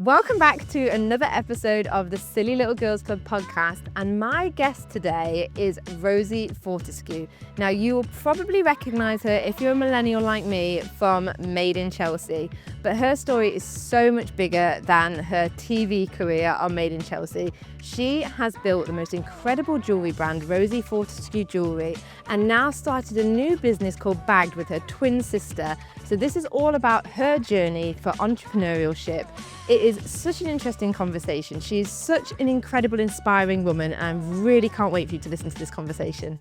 Welcome back to another episode of the Silly Little Girls Club podcast, and my guest today is Rosie Fortescue. Now, you will probably recognise her if you're a millennial like me from Made in Chelsea, but her story is so much bigger than her TV career on Made in Chelsea. She has built the most incredible jewellery brand, Rosie Fortescue Jewellery, and now started a new business called Bagged with her twin sister. So this is all about her journey for entrepreneurship. It is such an interesting conversation. She's such an incredible, inspiring woman, and I really can't wait for you to listen to this conversation.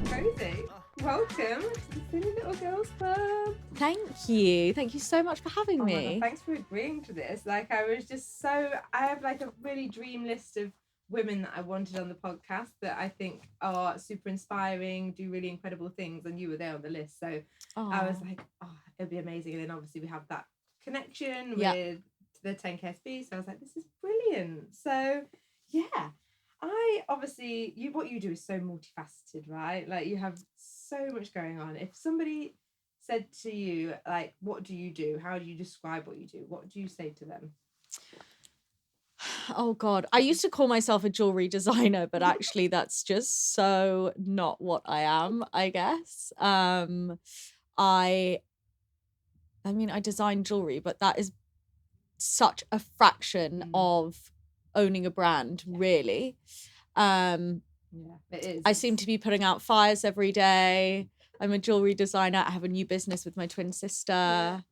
Rosie, welcome to the Silly Little Girls Club. Thank you. Thank you so much for having me. God, thanks for agreeing to this. I have a really dream list of women that I wanted on the podcast that I think are super inspiring, do really incredible things, and you were there on the list. So I was like, it'd be amazing. And then obviously we have that connection with the 10KSB. So I was like, this is brilliant. So yeah, what you do is so multifaceted, right? Like, you have so much going on. If somebody said to you, like, what do you do? How do you describe what you do? What do you say to them? Oh God, I used to call myself a jewelry designer, but actually that's just so not what I am, I guess. I design jewelry, but that is such a fraction of owning a brand, really. It is. I seem to be putting out fires every day. I'm a jewelry designer. I have a new business with my twin sister.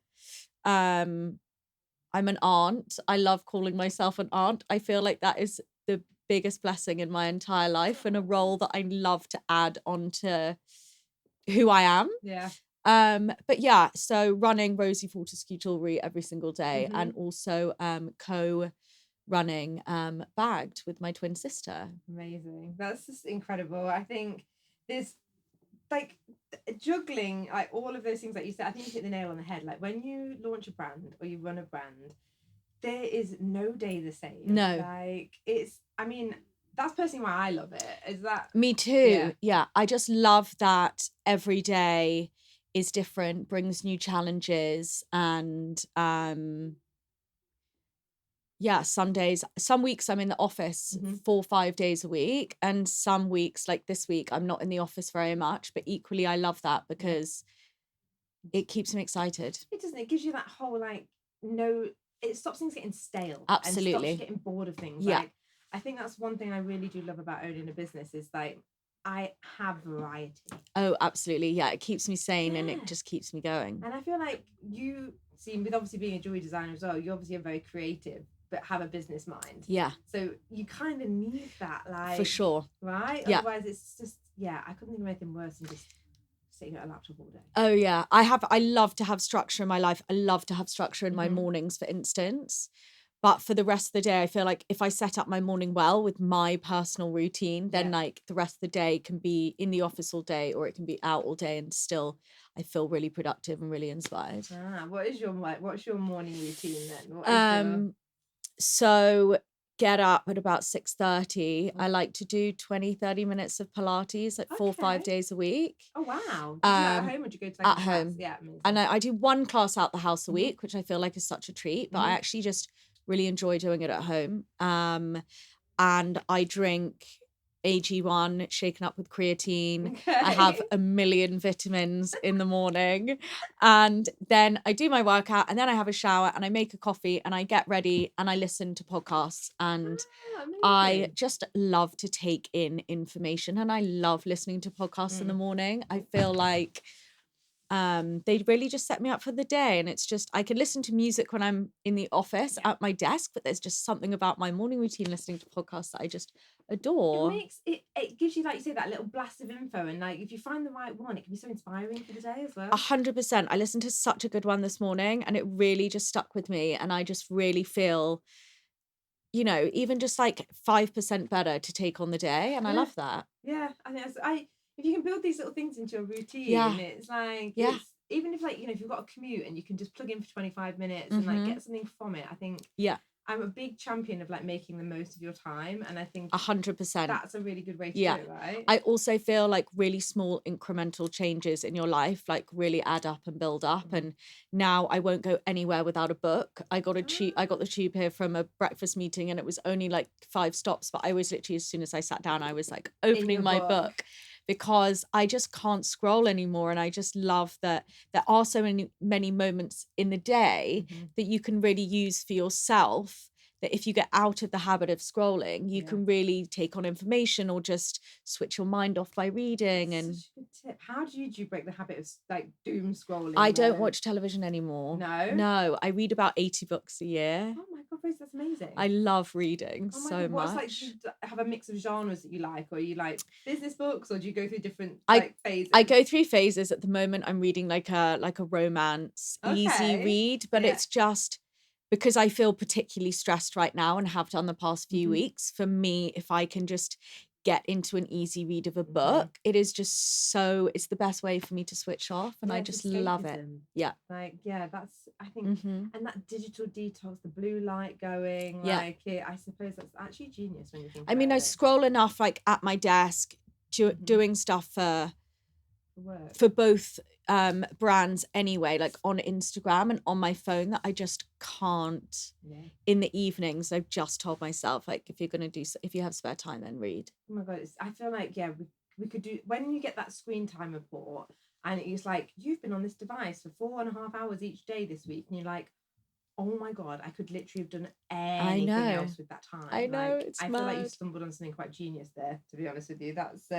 I'm an aunt. I love calling myself an aunt. I feel like that is the biggest blessing in my entire life, and a role that I love to add onto who I am. Yeah. But yeah, so running Rosie Fortescue Jewellery every single day, and also co-running Bagged with my twin sister. Amazing. That's just incredible. I think there's juggling all of those things that you said. I think you hit the nail on the head. Like, when you launch a brand or you run a brand, there is no day the same. No. That's personally why I love it. Is that me too? Yeah. I just love that every day is different, brings new challenges, and some weeks I'm in the office 4 or 5 days a week, and some weeks, like this week, I'm not in the office very much, but equally I love that because it keeps me excited. It doesn't. It gives you that whole it stops things getting stale. Absolutely. And stops you getting bored of things. Yeah. I think that's one thing I really do love about owning a business is I have variety. Oh, absolutely. Yeah, it keeps me sane and it just keeps me going. And I feel like you seem, with obviously being a jewelry designer as well, you obviously are very creative but have a business mind. Yeah. So you kind of need that, for sure. Right? Yeah. Otherwise it's just, I couldn't think of anything worse than just sitting at a laptop all day. Oh yeah. I love to have structure in my life. I love to have structure in my mornings, for instance. But for the rest of the day, I feel like if I set up my morning well with my personal routine, then the rest of the day can be in the office all day, or it can be out all day, and still I feel really productive and really inspired. What's your morning routine then? So get up at about 6:30. I like to do 20-30 minutes of Pilates, 4 or 5 days a week. Oh wow. Do you do that at home, or do you go to at home? Yeah, amazing. And I do one class out the house a week, which I feel like is such a treat, but I actually just really enjoy doing it at home. And I drink AG1 shaken up with creatine. Okay. I have a million vitamins in the morning, and then I do my workout, and then I have a shower, and I make a coffee, and I get ready, and I listen to podcasts, and I just love to take in information, and I love listening to podcasts in the morning. I feel like they really just set me up for the day, and it's just, I can listen to music when I'm in the office at my desk, but there's just something about my morning routine listening to podcasts that I just adore. It gives you, like you say, that little blast of info, and if you find the right one, it can be so inspiring for the day as well. 100%. I listened to such a good one this morning, and it really just stuck with me, and I just really feel, even just 5% better to take on the day, and I love that. Yeah, I think if you can build these little things into your routine, it's even if if you've got a commute and you can just plug in for 25 minutes and get something from it, I think I'm a big champion of like making the most of your time, and I think 100%. that's a really good way to do Yeah. it, right? I also feel like really small incremental changes in your life like really add up and build up. And now I won't go anywhere without a book. I got the tube here from a breakfast meeting, and it was only like 5 stops, but I was literally, as soon as I sat down, I was like opening my book, because I just can't scroll anymore. And I just love that there are so many moments in the day that you can really use for yourself, that if you get out of the habit of scrolling, you can really take on information or just switch your mind off by reading. That's and such a good tip. How do you break the habit of like doom scrolling? I don't watch television anymore. No, I read about 80 books a year. Oh my god, Rose, that's amazing. I love reading so much. Like, do you have a mix of genres that you like, or you like business books, or do you go through different phases? I go through phases. At the moment, I'm reading like a romance, easy read, but it's just because I feel particularly stressed right now and have done the past few weeks. For me, if I can just get into an easy read of a book, it is just it's the best way for me to switch off, and I just love it. Yeah. That's, I think, and that digital detox, the blue light going, I suppose that's actually genius when you think about it. I scroll enough like at my desk, doing stuff for both brands anyway, like on Instagram and on my phone, that I just can't. In the evenings, I've just told myself, like, if you have spare time, then read. Oh my god, I feel like we could do, when you get that screen time report and it's like, you've been on this device for 4.5 hours each day this week, and you're like, oh my god, I could literally have done anything else with that time. I know, like, I feel like you stumbled on something quite genius there, to be honest with you. That's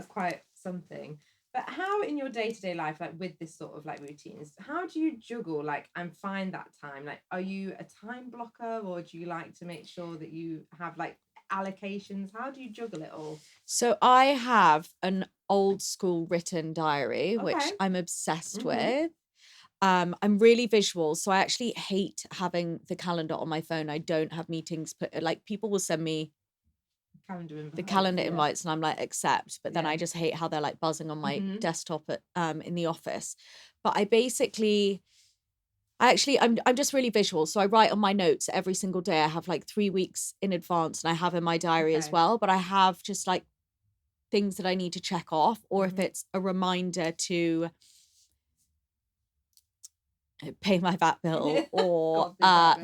quite something. But how in your day-to-day life, like with this sort of like routines, how do you juggle like and find that time? Like, are you a time blocker, or do you like to make sure that you have like allocations? How do you juggle it all? So I have an old school written diary, which I'm obsessed with. I'm really visual, so I actually hate having the calendar on my phone. I don't have meetings put, like, people will send me the calendar invites, and I'm like, accept, but then I just hate how they're like buzzing on my desktop in the office. But I'm just really visual, so I write on my notes every single day. I have like 3 weeks in advance, and I have in my diary as well, but I have just like things that I need to check off, or if it's a reminder to pay my VAT bill, or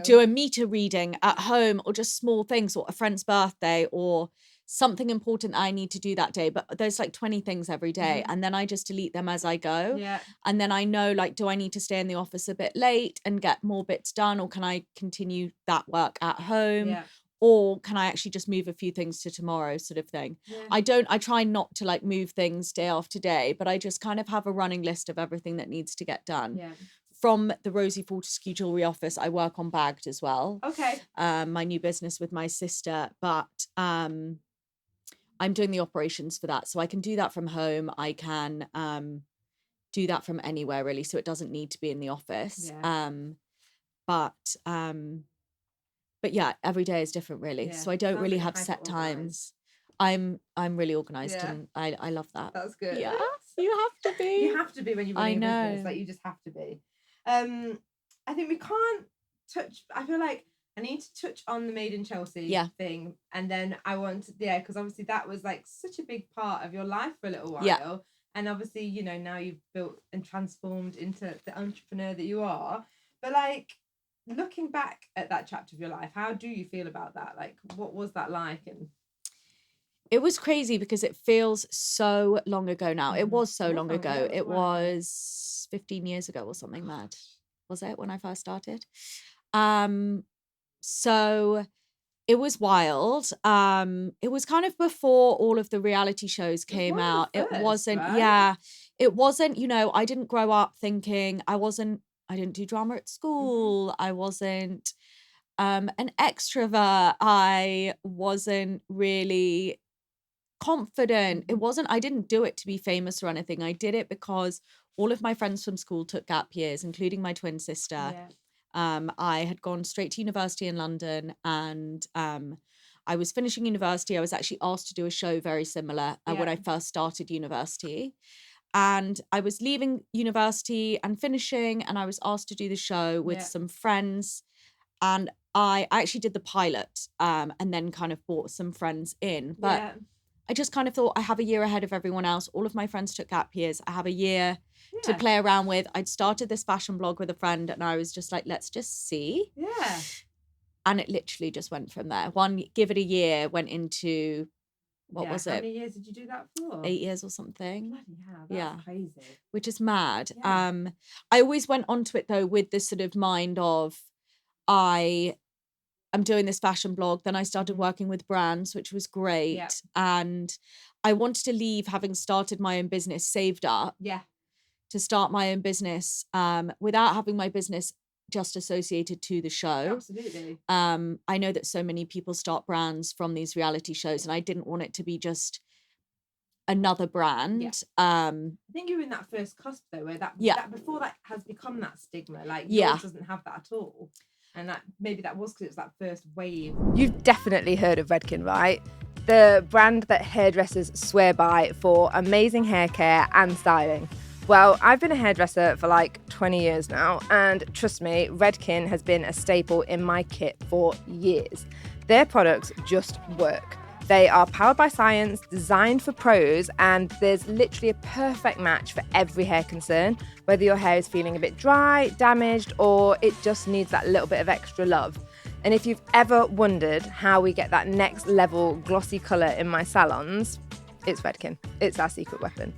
do a meter reading at home, or just small things, or a friend's birthday, or something important that I need to do that day. But there's like 20 things every day, and then I just delete them as I go. And then I know, like, do I need to stay in the office a bit late and get more bits done, or can I continue that work at home? Or can I actually just move a few things to tomorrow, sort of thing? I try not to like move things day after day, but I just kind of have a running list of everything that needs to get done. From the Rosie Fortescue Jewellery office, I work on Bagged as well. My new business with my sister, but I'm doing the operations for that. So I can do that from home. I can do that from anywhere, really. So it doesn't need to be in the office. But yeah, every day is different, really. So I don't really have set times. I'm really organized, and I love that. That's good. Yeah, you have to be. You have to be when you're running a business. Like, you just have to be. I think we can't touch. I feel like I need to touch on the Made in Chelsea thing, and then I want to, because obviously that was like such a big part of your life for a little while, and obviously, you know, now you've built and transformed into the entrepreneur that you are. But like, looking back at that chapter of your life, how do you feel about that? Like, what was that like? And it was crazy because it feels so long ago now. It was so long ago. It was 15 years ago or something mad. Was it, when I first started? So it was wild. It was kind of before all of the reality shows came out. It wasn't, it wasn't, you know, I didn't grow up thinking, I didn't do drama at school. I wasn't an extrovert. I wasn't really confident. I didn't do it to be famous or anything. I did it because all of my friends from school took gap years, including my twin sister. I had gone straight to university in London, and I was finishing university. I was actually asked to do a show very similar when I first started university. And I was leaving university and finishing, and I was asked to do the show with some friends. And I actually did the pilot and then kind of brought some friends in. But I just kind of thought I have a year ahead of everyone else. All of my friends took gap years. I have a year to play around with. I'd started this fashion blog with a friend and I was just like, let's just see. Yeah. And it literally just went from there. Give it a year, went into, what was it? How many years did you do that for? 8 years or something. Bloody hell, that's crazy. Which is mad. Yeah. I always went onto it though with this sort of mind of, I'm doing this fashion blog. Then I started working with brands, which was great. Yeah. And I wanted to leave having started my own business, saved up. Yeah. To start my own business without having my business just associated to the show. Absolutely. I know that so many people start brands from these reality shows and I didn't want it to be just another brand. Yeah. I think you're in that first cusp though, where that before that has become that stigma, like yours doesn't have that at all. And that maybe that was because it was that first wave. You've definitely heard of Redken, right? The brand that hairdressers swear by for amazing hair care and styling. Well, I've been a hairdresser for like 20 years now, and trust me, Redken has been a staple in my kit for years. Their products just work. They are powered by science, designed for pros, and there's literally a perfect match for every hair concern, whether your hair is feeling a bit dry, damaged, or it just needs that little bit of extra love. And if you've ever wondered how we get that next level glossy colour in my salons, it's Redken. It's our secret weapon.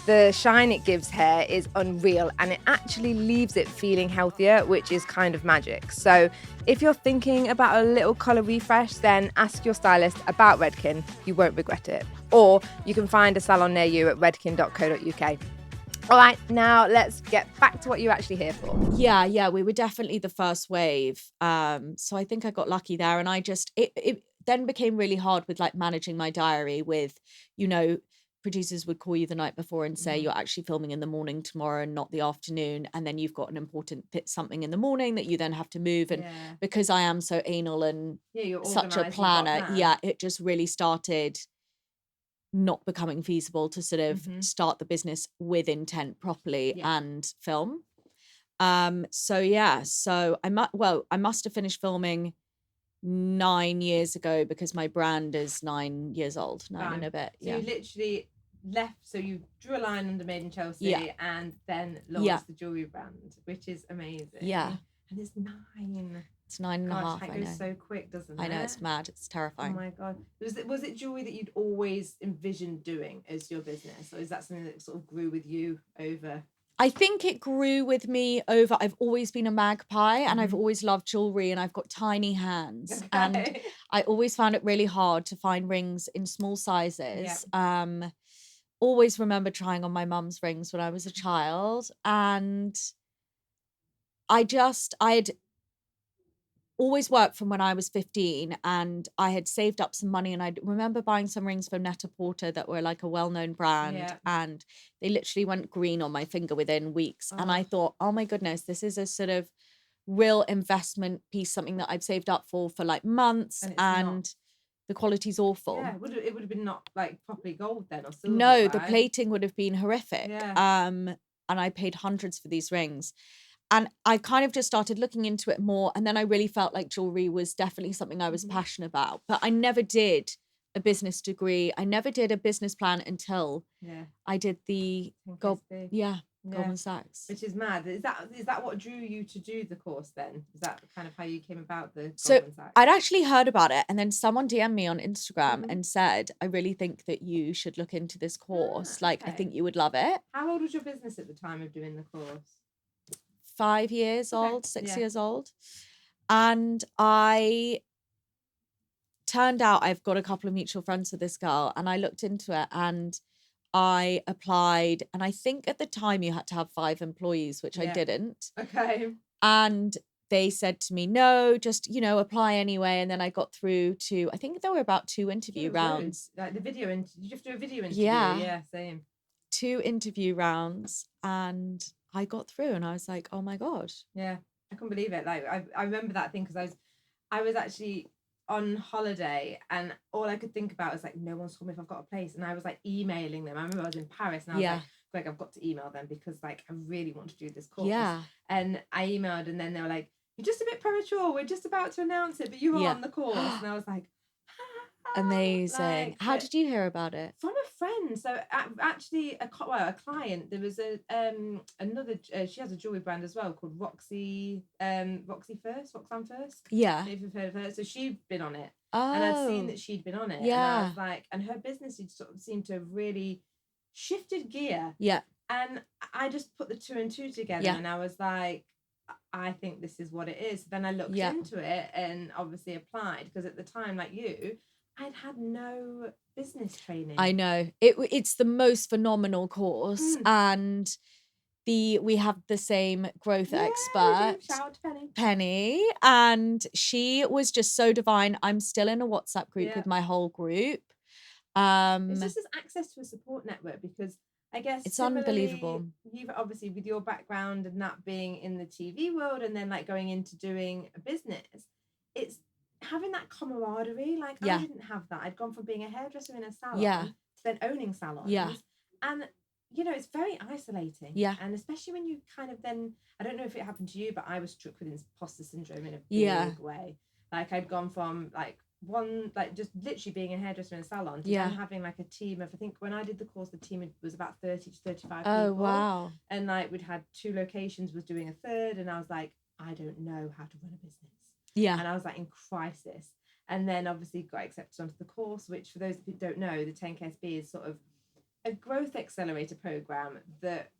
The shine it gives hair is unreal and it actually leaves it feeling healthier, which is kind of magic. So if you're thinking about a little colour refresh, then ask your stylist about Redken. You won't regret it. Or you can find a salon near you at redken.co.uk. All right, now let's get back to what you're actually here for. Yeah, we were definitely the first wave. So I think I got lucky there, and it then became really hard with like managing my diary with, producers would call you the night before and say you're actually filming in the morning tomorrow and not the afternoon, and then you've got an important something in the morning that you then have to move, and because I am so anal and such a planner, it just really started not becoming feasible to sort of start the business with intent properly and film. So I must have finished filming 9 years ago because my brand is 9 years old, nine and a bit. So you literally left, so you drew a line under Made in Chelsea and then launched the jewellery brand, which is amazing. Yeah. And it's 9. It's 9.5. It goes so quick, doesn't it? I know, it's mad. It's terrifying. Oh my God. Was it jewellery that you'd always envisioned doing as your business? Or is that something that sort of grew with you over? I think it grew with me over. I've always been a magpie and I've always loved jewelry and I've got tiny hands. And I always found it really hard to find rings in small sizes. Always remember trying on my mum's rings when I was a child. And I had always worked from when I was 15 and I had saved up some money, and I remember buying some rings from Net-a-Porter that were like a well-known brand and they literally went green on my finger within weeks. And I thought, oh my goodness, this is a sort of real investment piece, something that I've saved up for like months, and the quality's awful. Yeah, it would have been not like properly gold then or silver. No, right? The plating would have been horrific. And I paid hundreds for these rings. And I kind of just started looking into it more. And then I really felt like jewelry was definitely something I was passionate about. But I never did a business degree. I never did a business plan until I did the Goldman Sachs. Which is mad. Is that what drew you to do the course then? Is that kind of how you came about the Goldman Sachs? I'd actually heard about it. And then someone DM'd me on Instagram and said, I really think that you should look into this course. I think you would love it. How old was your business at the time of doing the course? 5 years old, 6 years old. And I turned out I've got a couple of mutual friends with this girl, and I looked into it and I applied. And I think at the time you had to have 5 employees, which I didn't. Okay. And they said to me, no, just, apply anyway. And then I got through to, I think there were about 2 interview rounds. Like the video interview. Did you have to do a video interview? Yeah, same. 2 interview rounds, and I got through and I was like, oh my God. Yeah, I couldn't believe it. Like I remember that thing because I was actually on holiday and all I could think about was like, no one's told me if I've got a place. And I was like emailing them. I remember I was in Paris and I was like, Greg, I've got to email them because like I really want to do this course. Yeah. And I emailed and then they were like, you're just a bit premature. We're just about to announce it, but you were on the course. And I was like, amazing. like, How did you hear about it? From a friend. So actually, a client. There was another. She has a jewelry brand as well called Roxanne First. Yeah. If you've heard of her, so she'd been on it, Oh. and I'd seen that she'd been on it. Yeah. And I was like, and her business had sort of seemed to have really shifted gear. Yeah. And I just put the 2 and 2 together, and I was like, I think this is what it is. Then I looked into it and obviously applied, because at the time, like you, I'd had no business training. I know. It's the most phenomenal course, and we have the same growth expert, shout out to Penny, and she was just so divine. I'm still in a WhatsApp group with my whole group. It's just this access to a support network, because I guess it's unbelievable. You've obviously, with your background and that being in the TV world, and then like going into doing a business, it's having that camaraderie. Like I didn't have that. I'd gone from being a hairdresser in a salon to then owning salons. And you know, it's very isolating. And especially when you kind of then, I don't know if it happened to you, but I was struck with imposter syndrome in a big way. Like I'd gone from like just literally being a hairdresser in a salon to then having like a team of, I think when I did the course, the team was about 30 to 35 people. Oh, wow. And like we'd had 2 locations, was doing a third, and I was like, I don't know how to run a business. And I was like in crisis. And then obviously got accepted onto the course, which for those who don't know, the 10KSB is sort of a growth accelerator program that,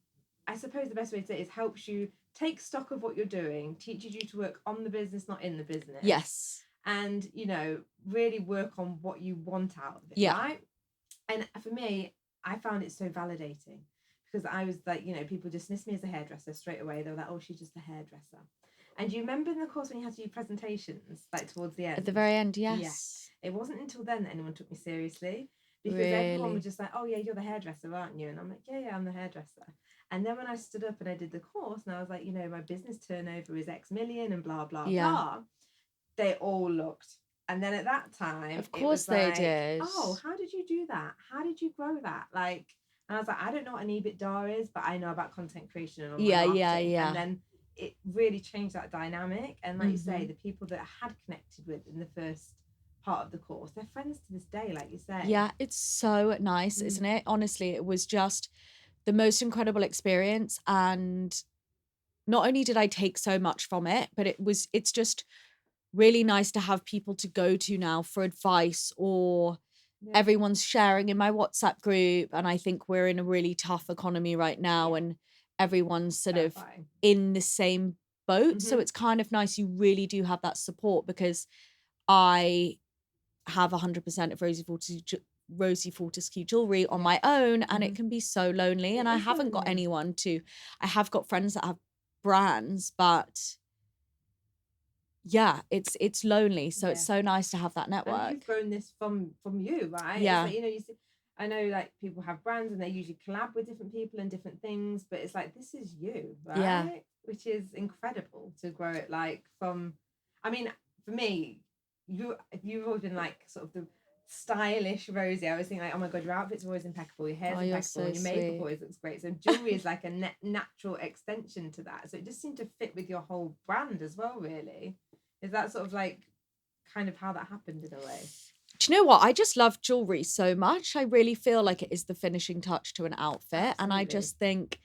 I suppose the best way to say it is, helps you take stock of what you're doing, teaches you to work on the business, not in the business. Yes. And, you know, really work on what you want out of it, right? And for me, I found it so validating, because I was like, you know, people dismissed me as a hairdresser straight away. They were like, oh, she's just a hairdresser. And you remember in the course when you had to do presentations, like towards the end? At the very end, yes. It wasn't until then that anyone took me seriously, because everyone was just like, oh, yeah, you're the hairdresser, aren't you? And I'm like, yeah, I'm the hairdresser. And then when I stood up and I did the course, and I was like, you know, my business turnover is X million and blah, blah, blah. They all looked. And then at that time, of course they did. Oh, how did you do that? How did you grow that? Like, and I was like, I don't know what an EBITDA is, but I know about content creation and marketing. And then it really changed that dynamic. And like you say, the people that I had connected with in the first part of the course, they're friends to this day, like you say. Yeah, it's so nice, isn't it? Honestly, it was just the most incredible experience. And not only did I take so much from it, but it's just really nice to have people to go to now for advice, or everyone's sharing in my WhatsApp group. And I think we're in a really tough economy right now, and everyone's sort of in the same boat. So it's kind of nice. You really do have that support, because I have 100% of Rosie Fortescue jewellery on my own, and it can be so lonely. And I haven't got anyone I have got friends that have brands, but it's lonely. So it's so nice to have that network. And you've grown this from you, right? Yeah. It's like, you know, you see, I know like people have brands and they usually collab with different people and different things, but it's like, this is you, right? Yeah. Which is incredible to grow it like from, I mean, for me, you've always been like sort of the stylish Rosie. I was thinking like, oh my God, your outfit's always impeccable, your hair's impeccable, so and your makeup always looks great. So jewelry is like a natural extension to that. So it just seemed to fit with your whole brand as well, really. Is that sort of like kind of how that happened in a way? Do you know what? I just love jewelry so much. I really feel like it is the finishing touch to an outfit. Absolutely. And I just think,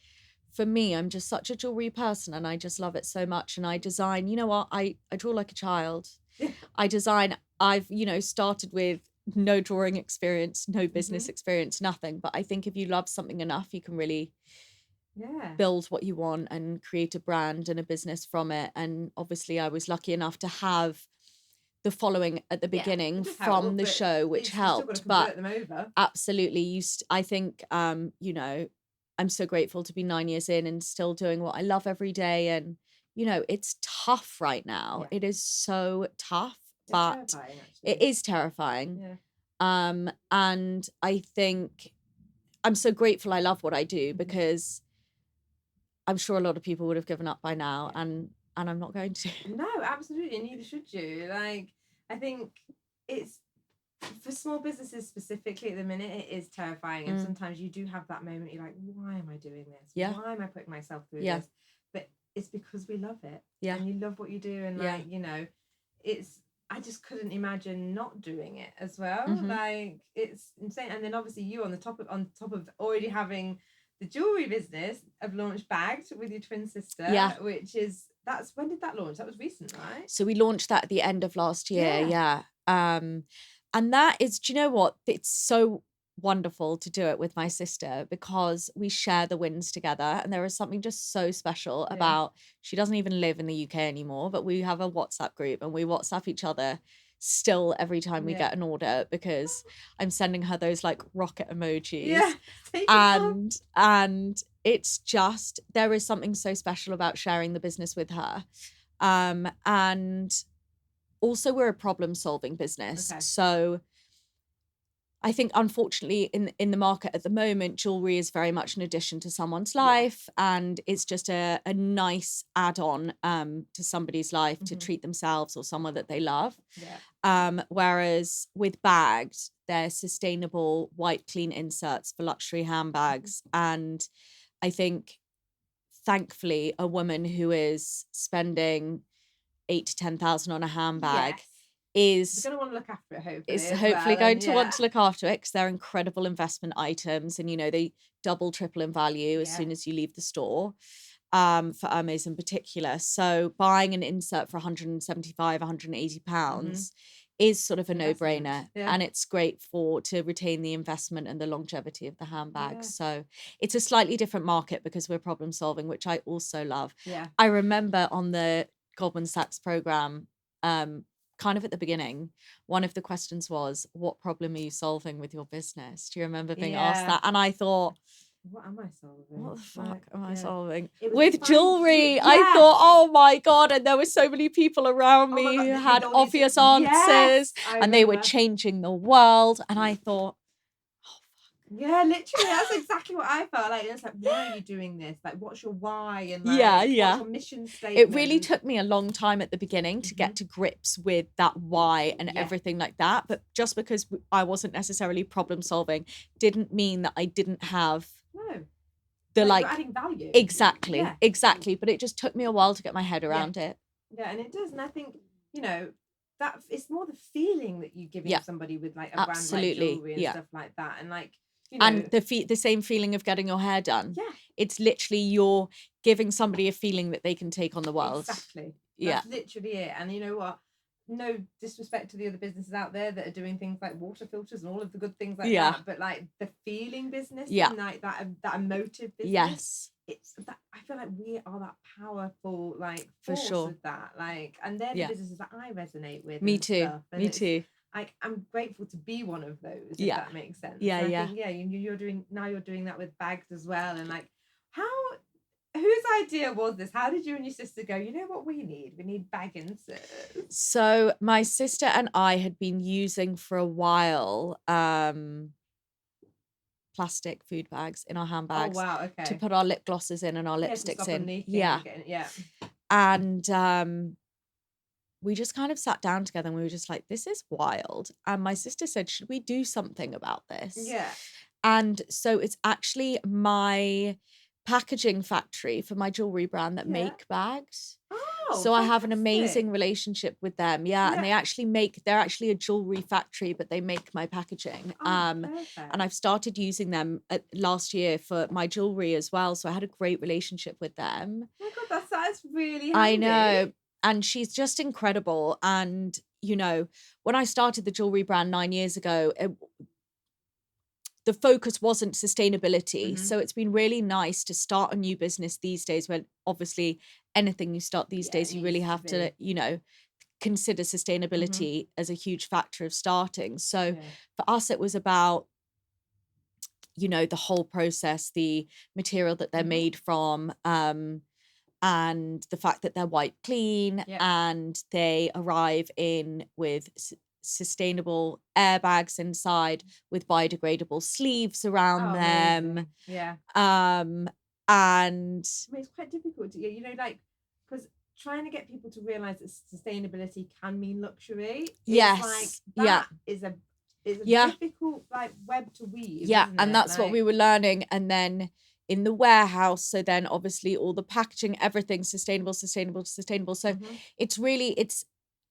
for me, I'm just such a jewelry person, and I just love it so much. And I design, you know what? I draw like a child. I design, I've, you know, started with no drawing experience, no business experience, nothing. But I think if you love something enough, you can really build what you want and create a brand and a business from it. And obviously I was lucky enough to have the following at the beginning from the show, which helped. But them over. Absolutely, I think you know, I'm so grateful to be 9 years in and still doing what I love every day. And you know, it's tough right now. It is so tough, but it is terrifying. And I think I'm so grateful I love what I do, because I'm sure a lot of people would have given up by now, and I'm not going to. No, absolutely, and neither should you. Like, I think it's, for small businesses specifically at the minute, it is terrifying. And sometimes you do have that moment, you're like, why am I doing this? Why am I putting myself through this? But it's because we love it. Yeah. And you love what you do, and like, you know, I just couldn't imagine not doing it as well. Like, it's insane. And then obviously you on top of already having the jewelry business, have launched Bagged with your twin sister, which is, when did that launch? That was recent, right? So we launched that at the end of last year. Yeah. And that is, do you know what? It's so wonderful to do it with my sister because we share the wins together, and there is something just so special about, she doesn't even live in the UK anymore, but we have a WhatsApp group and we WhatsApp each other still every time we get an order, because I'm sending her those like rocket emojis, and it's just, there is something so special about sharing the business with her. And also we're a problem solving business. So I think, unfortunately, in the market at the moment, jewelry is very much an addition to someone's life, and it's just a nice add-on to somebody's life to treat themselves or someone that they love. Whereas with Bagged, they're sustainable, white, clean inserts for luxury handbags. And I think, thankfully, a woman who is spending 8,000 to 10,000 on a handbag is going to want to look after it, hopefully. Is hopefully going to want to look after it, because they're incredible investment items, and you know, they double, triple in value as soon as you leave the store. For Hermes in particular. So buying an insert for £175, £180 is sort of a no-brainer, and it's great to retain the investment and the longevity of the handbag. So it's a slightly different market because we're problem solving, which I also love. I remember on the Goldman Sachs program, kind of at the beginning, one of the questions was, what problem are you solving with your business? Do you remember being asked that? And I thought, what am I solving? What the fuck am I solving? With jewelry, I thought, oh my God. And there were so many people around me who had obvious answers, and they were changing the world. And I thought, yeah, literally, that's exactly what I felt like. It's like, why are you doing this? Like, what's your why? And like, what's your mission statement? It really took me a long time at the beginning to get to grips with that why and everything like that. But just because I wasn't necessarily problem solving didn't mean that I didn't have you're adding value. Exactly. But it just took me a while to get my head around it. Yeah, and it does. And I think, you know, that it's more the feeling that you give somebody with like a brand like jewelry and stuff like that. And like, you know, and the same feeling of getting your hair done. It's literally, you're giving somebody a feeling that they can take on the world. Exactly. That's literally it. And you know what? No disrespect to the other businesses out there that are doing things like water filters and all of the good things like that, but like the feeling business and like that emotive business, it's that, I feel like we are that powerful like force with that, like, and they're the businesses that I resonate with. Me too. Like, I'm grateful to be one of those, if that makes sense. I think, you're doing that with Bagged as well. And like, whose idea was this? How did you and your sister go, you know what we need bag inserts? So my sister and I had been using for a while plastic food bags in our handbags to put our lip glosses in and our lipsticks in. And we just kind of sat down together and we were just like, this is wild. And my sister said, should we do something about this? And so it's actually my packaging factory for my jewelry brand that make bags. So I have an amazing relationship with them. And they're actually a jewelry factory, but they make my packaging. And I've started using them last year for my jewelry as well. So I had a great relationship with them. Oh my God, that's really handy. I know. And she's just incredible. And, you know, when I started the jewelry brand 9 years ago, the focus wasn't sustainability. So it's been really nice to start a new business these days, when obviously anything you start these days, you really have to, you know, consider sustainability as a huge factor of starting. So for us, it was about, you know, the whole process, the material that they're made from, and the fact that they're white clean and they arrive in with sustainable airbags inside with biodegradable sleeves around them. And I mean, it's quite difficult to, you know, like, because trying to get people to realize that sustainability can mean luxury. It's like, that is a difficult like web to weave. And that's what we were learning. And then, in the warehouse. So then obviously all the packaging, everything's sustainable. So it's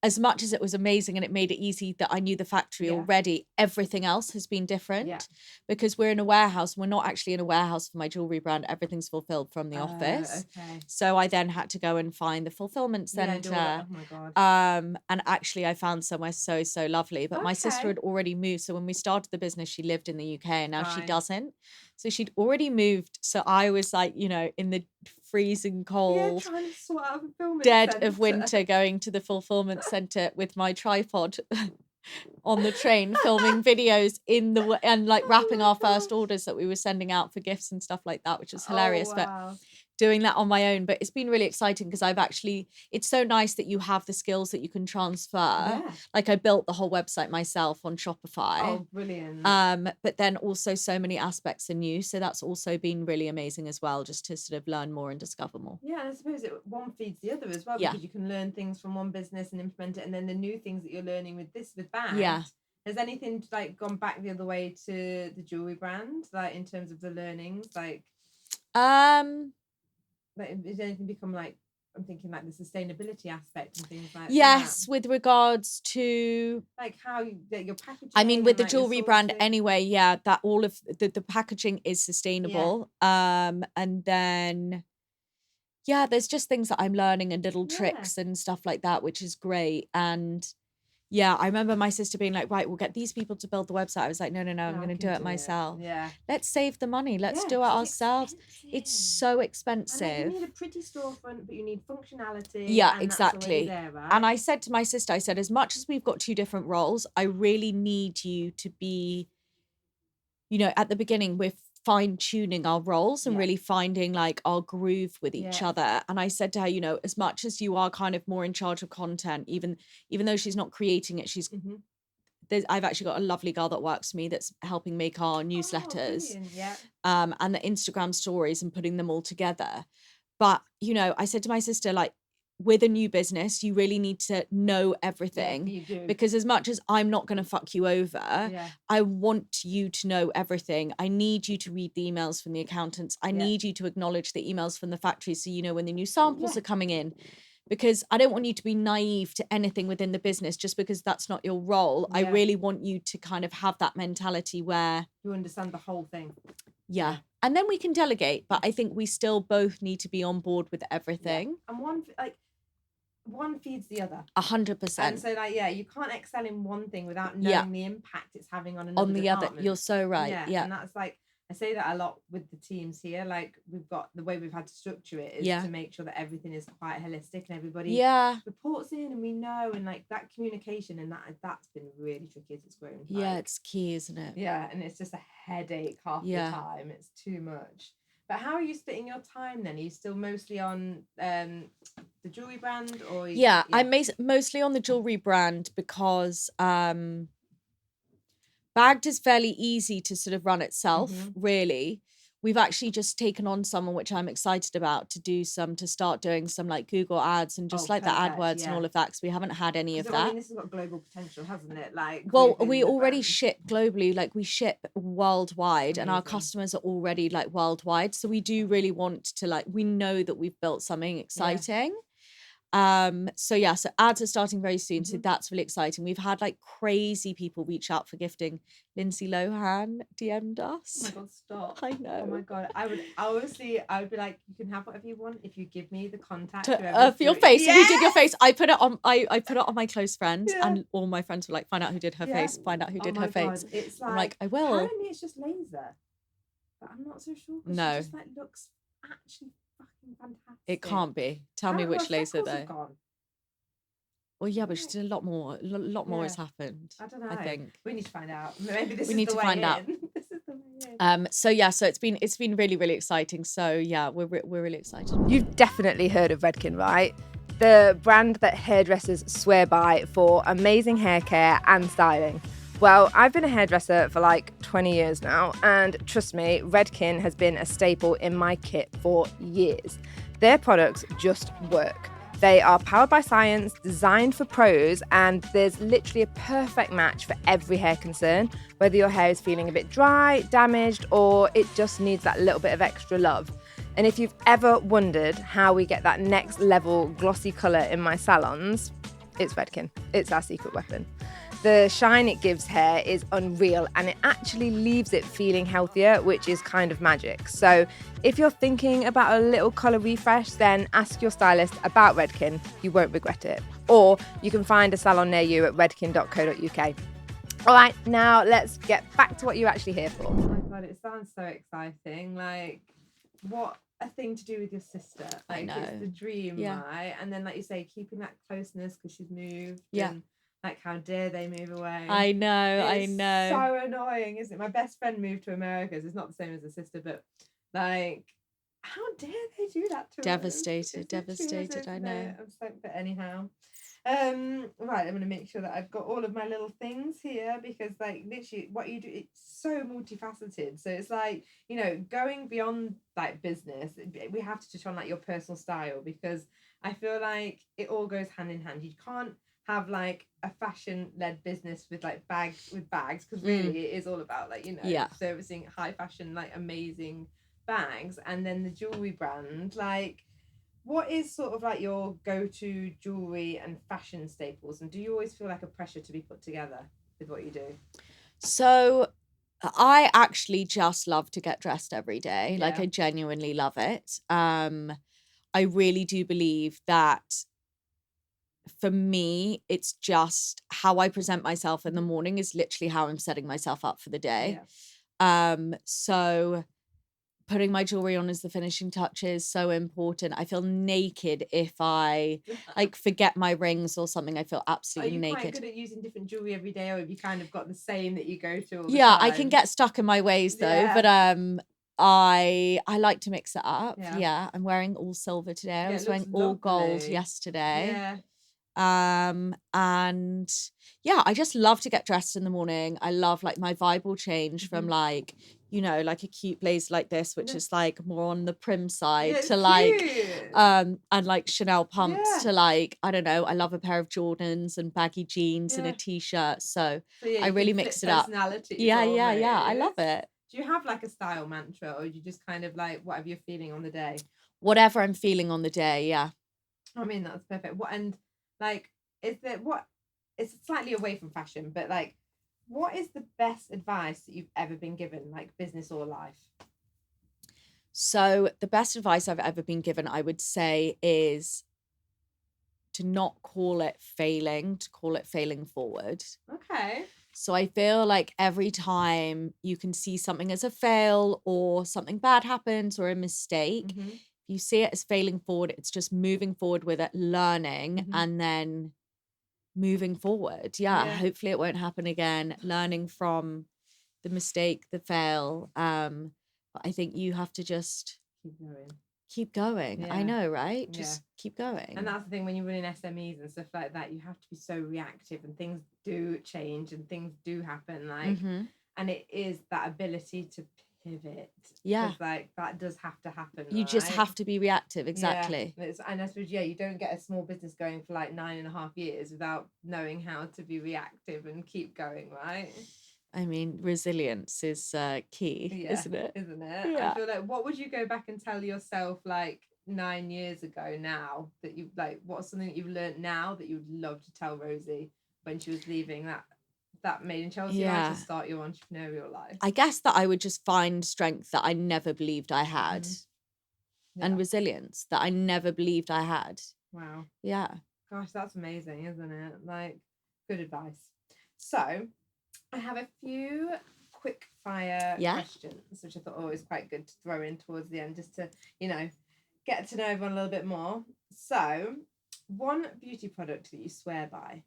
as much as it was amazing and it made it easy that I knew the factory already, everything else has been different because we're in a warehouse. We're not actually in a warehouse for my jewellery brand. Everything's fulfilled from the office. Okay. So I then had to go and find the fulfillment centre. Oh my God. And actually I found somewhere so lovely. But my sister had already moved. So when we started the business, she lived in the UK and now she doesn't. So she'd already moved. So I was like, you know, in the freezing cold, trying to sort out a fulfillment dead centre. of winter, going to the fulfillment centre with my tripod on the train, filming videos and like wrapping our first orders that we were sending out for gifts and stuff like that, which was hilarious. But doing that on my own, but it's been really exciting because it's so nice that you have the skills that you can transfer. Like I built the whole website myself on Shopify. Oh, brilliant. But then also so many aspects are new, so that's also been really amazing as well, just to sort of learn more and discover more. Yeah, and I suppose one feeds the other as well, because you can learn things from one business and implement it, and then the new things that you're learning with bags. Has anything like gone back the other way to the jewelry brand, like in terms of the learnings, like is anything become like, I'm thinking like the sustainability aspect and things like that? Yes, with regards to like how your packaging. I mean, with the like jewelry brand anyway, that all of the packaging is sustainable. And then there's just things that I'm learning and little tricks and stuff like that, which is great. And I remember my sister being like, right, we'll get these people to build the website. I was like, no, I'm going to do it myself. Let's save the money. Let's do it ourselves. It's so expensive. And you need a pretty storefront, but you need functionality. Yeah, and exactly. That's there, right? And I said to my sister, I said, as much as we've got two different roles, I really need you to be, you know, at the beginning, we're fine-tuning our roles and really finding like our groove with each other. And I said to her, you know, as much as you are kind of more in charge of content, even though she's not creating it, she's I've actually got a lovely girl that works for me that's helping make our newsletters and the Instagram stories and putting them all together. But you know, I said to my sister, like, with a new business, you really need to know everything. You do. Because as much as I'm not going to fuck you over, I want you to know everything. I need you to read the emails from the accountants. I need you to acknowledge the emails from the factories so you know when the new samples are coming in. Because I don't want you to be naive to anything within the business just because that's not your role. I really want you to kind of have that mentality where you understand the whole thing. Yeah. And then we can delegate, but I think we still both need to be on board with everything. And one feeds the other. 100%. And so you can't excel in one thing without knowing the impact it's having on another department. Other. You're so right. Yeah. And that's like, I say that a lot with the teams here. Like, we've got the way we've had to structure it is to make sure that everything is quite holistic and everybody reports in and we know, and like that communication, and that's been really tricky as it's grown. Yeah, it's key, isn't it? Yeah, and it's just a headache half the time. It's too much. But how are you splitting your time then? Are you still mostly on the jewelry brand, or I'm mostly on the jewelry brand because Bagged is fairly easy to sort of run itself, really. We've actually just taken on someone, which I'm excited about, to start doing some like Google ads and just the AdWords and all of that, because we haven't had any of that. I mean, this has got global potential, hasn't it? Like, well, we already ship globally, like we ship worldwide. Amazing. And our customers are already like worldwide. So we do really want to we know that we've built something exciting. So ads are starting very soon, so that's really exciting. We've had like crazy people reach out for gifting. Lindsay Lohan DM'd us. Oh my god, stop. I know. Oh my god, I would be like, you can have whatever you want if you give me the contact for your face. If you did your face, I put it on my close friends, and all my friends were like, find out who did her face, find out who did her face. It's I'm like, I will. Apparently it's just laser, but I'm not so sure. No, she just like looks actually fucking fantastic. It can't be. Tell me which laser though. Well, yeah, but she did a lot more has happened. I don't know. I think we need to find out. Maybe we need to find out. This is the way in. So it's been really, really exciting. So yeah, we're really excited. You've definitely heard of Redken, right? The brand that hairdressers swear by for amazing hair care and styling. Well, I've been a hairdresser for like 20 years now, and trust me, Redken has been a staple in my kit for years. Their products just work. They are powered by science, designed for pros, and there's literally a perfect match for every hair concern, whether your hair is feeling a bit dry, damaged, or it just needs that little bit of extra love. And if you've ever wondered how we get that next level glossy colour in my salons, it's Redken. It's our secret weapon. The shine it gives hair is unreal, and it actually leaves it feeling healthier, which is kind of magic. So if you're thinking about a little colour refresh, then ask your stylist about Redken. You won't regret it. Or you can find a salon near you at redken.co.uk. All right, now let's get back to what you're actually here for. Oh my God, it sounds so exciting. Like, what a thing to do with your sister. Like, I know. It's the dream, right? And then, like you say, keeping that closeness because she's moved. Yeah. And, like, how dare they move away? I know. It's so annoying, isn't it? My best friend moved to America, so it's not the same as a sister, but, like, how dare they do that to Devastated, I know. I'm so, but anyhow. Right, I'm going to make sure that I've got all of my little things here because, like, literally what you do, it's so multifaceted. So it's like, you know, going beyond, like, business, we have to touch on, like, your personal style because I feel like it all goes hand in hand. You can't have like a fashion-led business with like bags because really it is all about like, you know, servicing high fashion, like amazing bags, and then the jewelry brand. Like, what is sort of like your go-to jewelry and fashion staples, and do you always feel like a pressure to be put together with what you do? So I actually just love to get dressed every day. Like, I genuinely love it. I really do believe that for me, it's just how I present myself in the morning is literally how I'm setting myself up for the day. So putting my jewelry on as the finishing touch is so important. I feel naked if I like forget my rings or something. I feel absolutely naked. Are you quite good at using different jewelry every day, or have you kind of got the same that you go to all the time? I can get stuck in my ways though, but I like to mix it up. I'm wearing all silver today. I was wearing all gold yesterday. And I just love to get dressed in the morning. I love, like, my vibe will change from like, you know, like a cute blazer like this, which is like more on the prim side, to like and like Chanel pumps to like, I don't know, I love a pair of Jordans and baggy jeans and a t-shirt, so I really mix it up. I love it. Do you have like a style mantra, or do you just kind of like whatever you're feeling on the day? Whatever I'm feeling on the day. I mean, that's perfect. Like, is there what? It's slightly away from fashion, but like, what is the best advice that you've ever been given, like business or life? So the best advice I've ever been given, I would say, is to not call it failing, to call it failing forward. Okay. So I feel like every time you can see something as a fail or something bad happens or a mistake, you see it as failing forward. It's just moving forward with it, learning, and then moving forward. Hopefully it won't happen again. Learning from the mistake, the fail. But I think you have to just keep going. I know, right? Just keep going. And that's the thing, when you're running SMEs and stuff like that, you have to be so reactive, and things do change and things do happen. Like, and it is that ability to pivot. Like, that does have to happen. You just have to be reactive. Exactly. And I suppose, you don't get a small business going for like 9.5 years without knowing how to be reactive and keep going, right? I mean, resilience is key, isn't it? Isn't it? I feel like, what would you go back and tell yourself like 9 years ago now, that you like, what's something that you've learned now that you would love to tell Rosie when she was leaving that Made in Chelsea life to start your entrepreneurial life? I guess that I would just find strength that I never believed I had, and resilience that I never believed I had. Wow. Yeah. Gosh, that's amazing, isn't it? Like, good advice. So I have a few quick fire questions, which I thought always quite good to throw in towards the end, just to, you know, get to know everyone a little bit more. So, one beauty product that you swear by?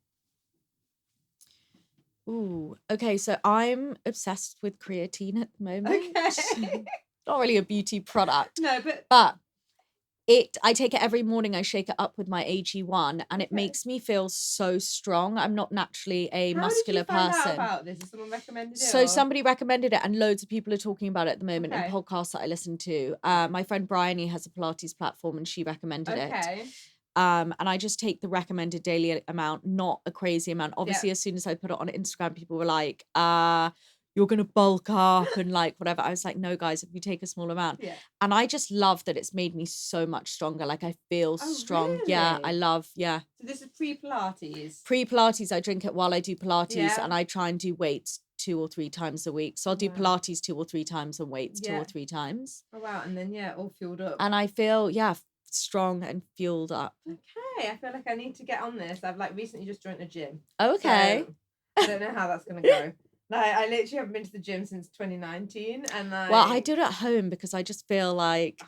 Ooh, okay. So I'm obsessed with creatine at the moment. Okay. Not really a beauty product. No, but I take it every morning. I shake it up with my AG1, and it makes me feel so strong. I'm not naturally a muscular person. How did you find out about this? Did someone recommended it? So somebody recommended it, and loads of people are talking about it at the moment in podcasts that I listen to. My friend Bryony has a Pilates platform, and she recommended it. And I just take the recommended daily amount, not a crazy amount. Obviously, as soon as I put it on Instagram, people were like, you're going to bulk up and like whatever. I was like, no, guys, if you take a small amount. Yeah. And I just love that it's made me so much stronger. Like I feel strong. Really? Yeah, I love, So this is pre-Pilates? Pre-Pilates, I drink it while I do Pilates, Yeah. and I try and do weights 2 or 3 times a week. So I'll do Pilates 2 or 3 times and weights 2 or 3 times. Oh, wow. And then, all fueled up. And I feel, strong and fueled up. Okay. I feel like I need to get on this. I've like recently just joined a gym. Okay. So I don't know how that's going to go. Like, I literally haven't been to the gym since 2019. And like, well, I do it at home because I just feel like...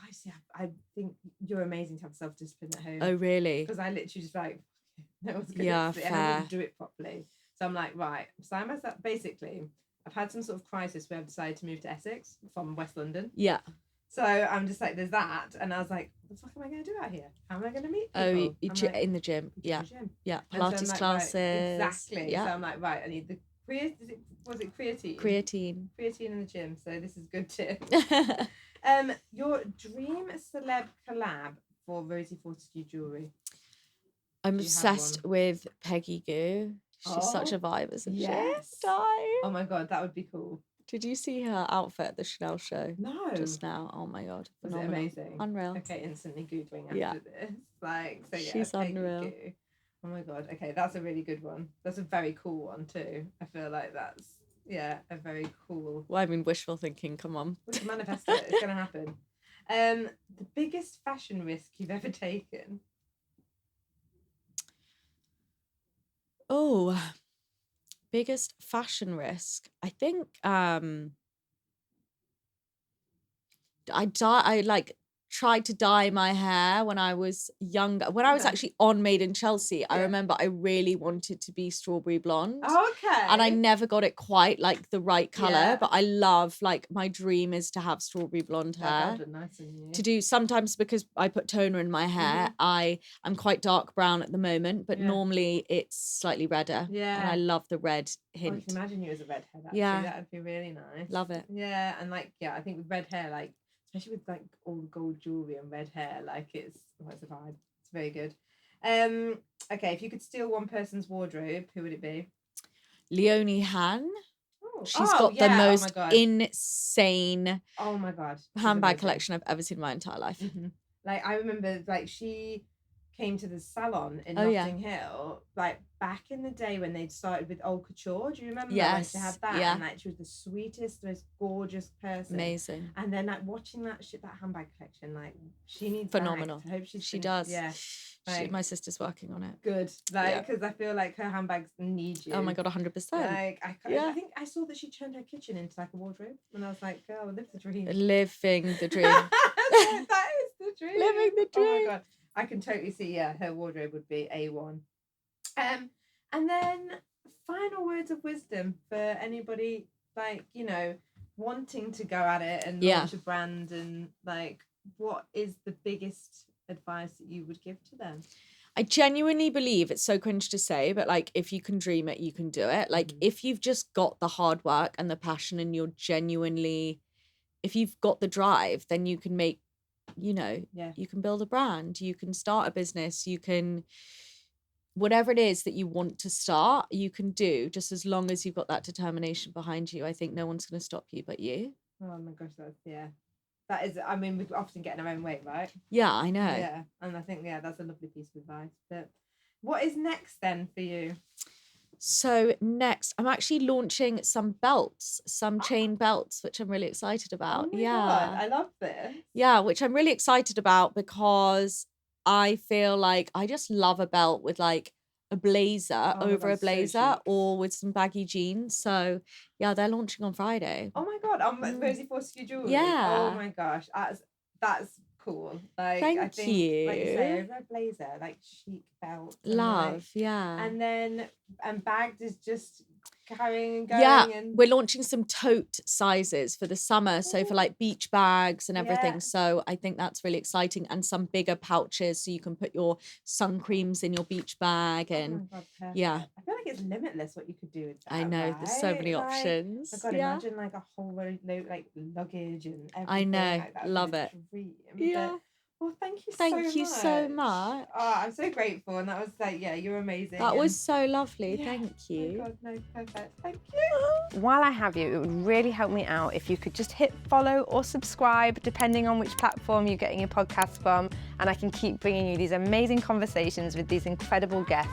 I think you're amazing to have self-discipline at home. Oh, really? Because I literally just like, no one's going to see it. fair. And I wouldn't do it properly. So I'm like, right. So I myself, basically, I've had some sort of crisis where I've decided to move to Essex from West London. Yeah. So I'm just like, there's that. And I was like, what the fuck am I going to do out here? How am I going to meet people? Oh, in the gym. Yeah. Yeah. Pilates like, classes. Right, exactly. Yeah. So I'm like, right, I need the was it creatine? Creatine in the gym. So this is good too. Your dream celeb collab for Rosie Fortescue Jewellery. I'm obsessed with Peggy Goo. She's such a vibe, isn't she? Oh my god, that would be cool. Did you see her outfit at the Chanel show? No. Just now. Oh my god. Was it amazing? Unreal. Okay, instantly Googling after this. Like, so yeah, she's unreal. Goo. Oh my god. Okay, that's a really good one. That's a very cool one too. I feel like that's a very cool. Well, I mean, wishful thinking. Come on. We can manifest it. It's gonna happen. The biggest fashion risk you've ever taken? Oh, biggest fashion risk. I think I tried to dye my hair when I was younger. When I was actually on Made in Chelsea, I remember I really wanted to be strawberry blonde. Okay. And I never got it quite like the right colour, but I love, like, my dream is to have strawberry blonde hair. Nice in you. To do sometimes because I put toner in my hair, I'm quite dark brown at the moment, but normally it's slightly redder. Yeah. And I love the red hint. I can imagine you as a red hair. Actually. Yeah. That would be really nice. Love it. Yeah, and like, I think with red hair, like, especially with like all the gold jewelry and red hair, like it's a vibe. It's very good. Okay, if you could steal one person's wardrobe, who would it be? Leonie Han. She's got the most insane handbag collection I've ever seen in my entire life. Like, I remember, like, she came to the salon in Notting Hill, like back in the day when they'd started with Old Couture. Do you remember when she had that? Yeah. And like, she was the sweetest, most gorgeous person. Amazing. And then like watching that handbag collection, like, she needs phenomenal. I hope she does. Yeah. Like, my sister's working on it. Good. Like, because I feel like her handbags need you. Oh my god, 100%. Like, I think I saw that she turned her kitchen into like a wardrobe, and I was like, girl, live the dream. Living the dream. That is the dream. Living the dream. Oh my god. I can totally see, her wardrobe would be A1. And then final words of wisdom for anybody, like, you know, wanting to go at it and launch a brand, and like, what is the biggest advice that you would give to them? I genuinely believe, it's so cringe to say, but like, if you can dream it, you can do it. Like, if you've just got the hard work and the passion, and you're genuinely, if you've got the drive, then you can make, you know, you can build a brand, you can start a business, you can, whatever it is that you want to start, you can do, just as long as you've got that determination behind you. I think no one's going to stop you but you. Oh my gosh, that is, I mean, we often get in our own way, right? Yeah, I know. Yeah, and I think, that's a lovely piece of advice. But what is next then for you? So next, I'm actually launching some belts, some chain belts, which I'm really excited about. Oh my God, I love this. Yeah, which I'm really excited about because I feel like I just love a belt with like a blazer over a blazer, or with some baggy jeans. So yeah, they're launching on Friday. Oh my God, on Rosie Fortescue Jewellery. Yeah. Oh my gosh, that's cool. Like, I think, you say, over a blazer, like chic belt. Love, And then bagged is just carrying and going. Yeah, and we're launching some tote sizes for the summer, so for like beach bags and everything. So I think that's really exciting, and some bigger pouches so you can put your sun creams in your beach bag. And oh my God, I feel like it's limitless what you could do with that. I know, there's so many options. I can't imagine like a whole load, like luggage and everything. I know, like that. love it. Dream. Yeah. But Well, thank you Thank you so much. Oh, I'm so grateful. And that was like, yeah, you're amazing. That was so lovely. Yeah. Thank you. Oh my God, no, perfect. Thank you. While I have you, it would really help me out if you could just hit follow or subscribe, depending on which platform you're getting your podcast from. And I can keep bringing you these amazing conversations with these incredible guests.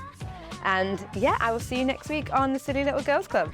And yeah, I will see you next week on the Silly Little Girls Club.